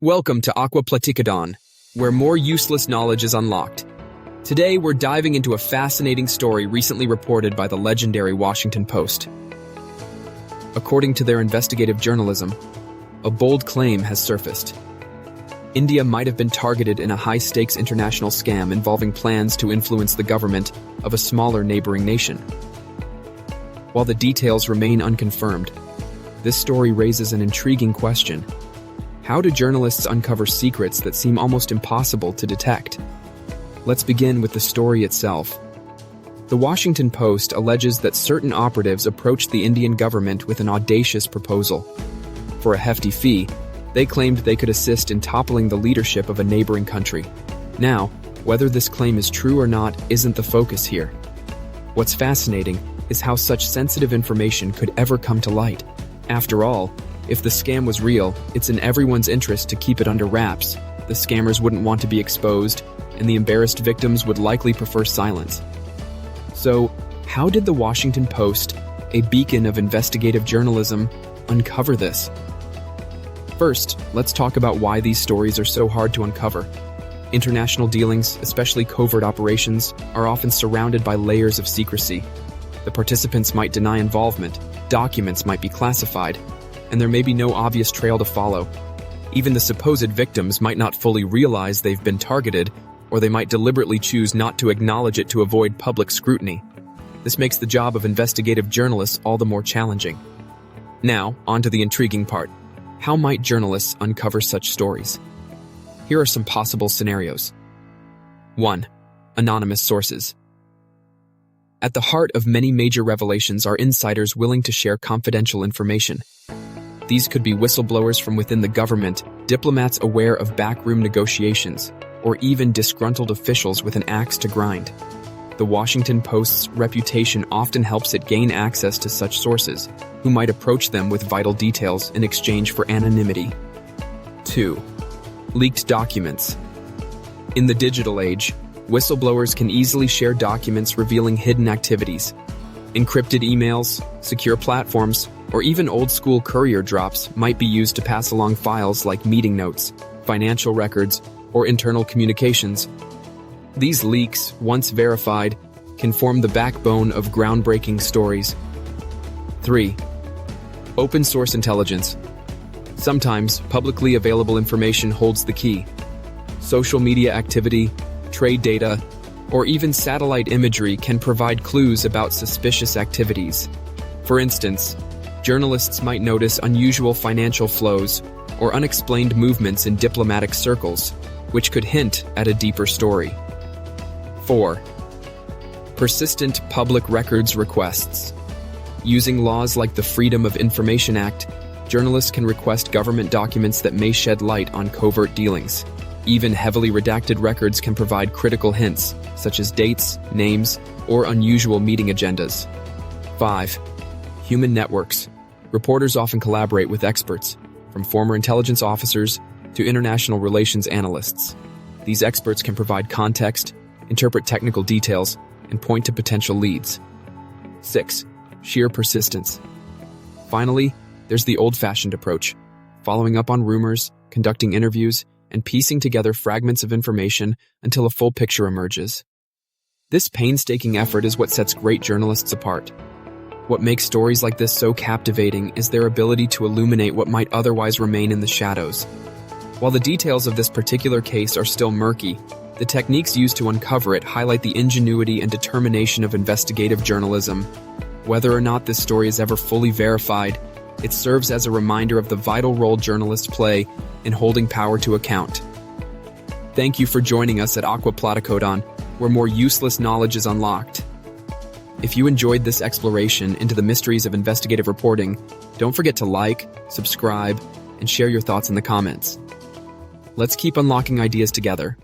Welcome to Aqua Platicadon, where more useless knowledge is unlocked. Today, we're diving into a fascinating story recently reported by the legendary Washington Post. According to their investigative journalism, a bold claim has surfaced. India might have been targeted in a high-stakes international scam involving plans to influence the government of a smaller neighboring nation. While the details remain unconfirmed, this story raises an intriguing question. How do journalists uncover secrets that seem almost impossible to detect? Let's begin with the story itself. The Washington Post alleges that certain operatives approached the Indian government with an audacious proposal. For a hefty fee, they claimed they could assist in toppling the leadership of a neighboring country. Now, whether this claim is true or not isn't the focus here. What's fascinating is how such sensitive information could ever come to light. After all, if the scam was real, it's in everyone's interest to keep it under wraps. The scammers wouldn't want to be exposed, and the embarrassed victims would likely prefer silence. So, how did the Washington Post, a beacon of investigative journalism, uncover this? First, let's talk about why these stories are so hard to uncover. International dealings, especially covert operations, are often surrounded by layers of secrecy. The participants might deny involvement, documents might be classified, and there may be no obvious trail to follow. Even the supposed victims might not fully realize they've been targeted, or they might deliberately choose not to acknowledge it to avoid public scrutiny. This makes the job of investigative journalists all the more challenging. Now, on to the intriguing part. How might journalists uncover such stories? Here are some possible scenarios. 1. Anonymous sources. At the heart of many major revelations are insiders willing to share confidential information. These could be whistleblowers from within the government, diplomats aware of backroom negotiations, or even disgruntled officials with an axe to grind. The Washington Post's reputation often helps it gain access to such sources, who might approach them with vital details in exchange for anonymity. 2. Leaked documents. In the digital age, whistleblowers can easily share documents revealing hidden activities. Encrypted emails, secure platforms, or even old-school courier drops might be used to pass along files like meeting notes, financial records, or internal communications. These leaks, once verified, can form the backbone of groundbreaking stories. 3. Open source intelligence. Sometimes, publicly available information holds the key. Social media activity, trade data, or even satellite imagery can provide clues about suspicious activities. For instance, journalists might notice unusual financial flows or unexplained movements in diplomatic circles, which could hint at a deeper story. 4. Persistent public records requests. Using laws like the Freedom of Information Act, journalists can request government documents that may shed light on covert dealings. Even heavily redacted records can provide critical hints, such as dates, names, or unusual meeting agendas. 5. Human networks. Reporters often collaborate with experts, from former intelligence officers to international relations analysts. These experts can provide context, interpret technical details, and point to potential leads. 6. Sheer persistence. Finally, there's the old-fashioned approach, following up on rumors, conducting interviews, and piecing together fragments of information until a full picture emerges. This painstaking effort is what sets great journalists apart. What makes stories like this so captivating is their ability to illuminate what might otherwise remain in the shadows. While the details of this particular case are still murky, the techniques used to uncover it highlight the ingenuity and determination of investigative journalism. Whether or not this story is ever fully verified, it serves as a reminder of the vital role journalists play in holding power to account. Thank you for joining us at Aqua Platicodon, where more useless knowledge is unlocked. If you enjoyed this exploration into the mysteries of investigative reporting, don't forget to like, subscribe, and share your thoughts in the comments. Let's keep unlocking ideas together.